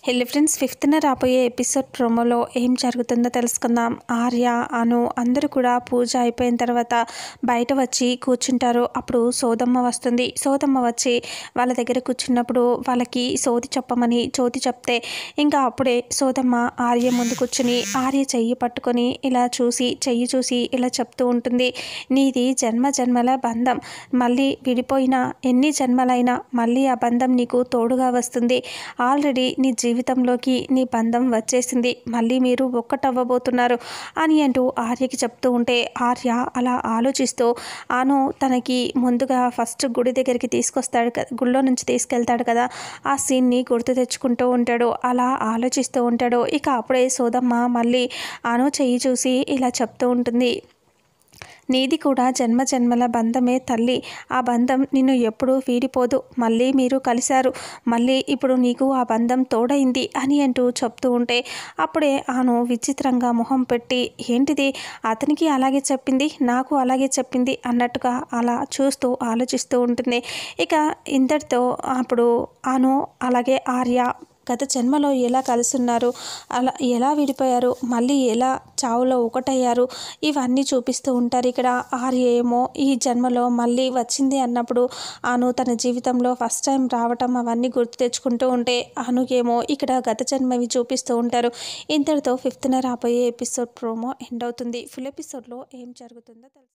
Hello friends, ఫిఫ్త్న రాబోయే episode ప్రోమోలో ఏం జరుగుతుందో తెలుసుకుందాం. ఆర్య, అను అందరూ కూడా పూజ అయిపోయిన తర్వాత బయట వచ్చి కూర్చుంటారు. అప్పుడు సోదమ్మ వస్తుంది. సోదమ్మ వచ్చి వాళ్ళ దగ్గర కూర్చున్నప్పుడు వాళ్ళకి సోది చెప్పమని చోతి చెప్తే ఇంకా అప్పుడే సోదమ్మ ఆర్య ముందు కూర్చుని ఆర్య చెయ్యి పట్టుకొని ఇలా చెయ్యి చూసి ఇలా చెప్తూ ఉంటుంది. నీది జన్మ జన్మల బంధం, మళ్ళీ విడిపోయినా ఎన్ని జన్మలైనా మళ్ళీ ఆ బంధం నీకు తోడుగా వస్తుంది. ఆల్రెడీ నీ జీవితంలోకి నీ బంధం వచ్చేసింది, మళ్ళీ మీరు ఒక్కటవ్వబోతున్నారు అని అంటూ ఆర్యకి చెప్తూ ఉంటే ఆర్య అలా ఆలోచిస్తూ అను తనకి ముందుగా ఫస్ట్ గుడి దగ్గరికి తీసుకొస్తాడు కదా, గుడిలో నుంచి తీసుకెళ్తాడు కదా, ఆ సీన్ని గుర్తు తెచ్చుకుంటూ ఉంటాడు. అలా ఆలోచిస్తూ ఉంటాడు. ఇక అప్పుడే సోదమ్మ మళ్ళీ అను చెయ్యి చూసి ఇలా చెప్తూ ఉంటుంది. నీది కూడా జన్మ జన్మల బంధమే తల్లి, ఆ బంధం నిన్ను ఎప్పుడూ వీడిపోదు, మళ్ళీ మీరు కలిశారు, మళ్ళీ ఇప్పుడు నీకు ఆ బంధం తోడైంది అని అంటూ చెప్తూ ఉంటే అప్పుడే ఆను విచిత్రంగా మొహం పెట్టి ఏంటిది, అతనికి అలాగే చెప్పింది, నాకు అలాగే చెప్పింది అన్నట్టుగా అలా చూస్తూ ఆలోచిస్తూ ఉంటుంది. ఇక ఇంతటితో అప్పుడు ఆను అలాగే ఆర్య గత జన్మలో ఎలా కలుసున్నారు, అలా ఎలా విడిపోయారు, మళ్ళీ ఎలా చావులో ఒకటయ్యారు, ఇవన్నీ చూపిస్తూ ఉంటారు. ఇక్కడ ఆర్య ఏమో ఈ జన్మలో మళ్ళీ వచ్చింది అన్నప్పుడు అను తన జీవితంలో ఫస్ట్ టైం రావటం అవన్నీ గుర్తు తెచ్చుకుంటూ ఉంటే అనుకేమో ఇక్కడ గత జన్మవి చూపిస్తూ ఉంటారు. ఇంతటితో ఫిఫ్త్న రాబోయే ఎపిసోడ్ ప్రోమో ఎండ్ అవుతుంది. ఫుల్ ఎపిసోడ్లో ఏం జరుగుతుందో తెలుసు.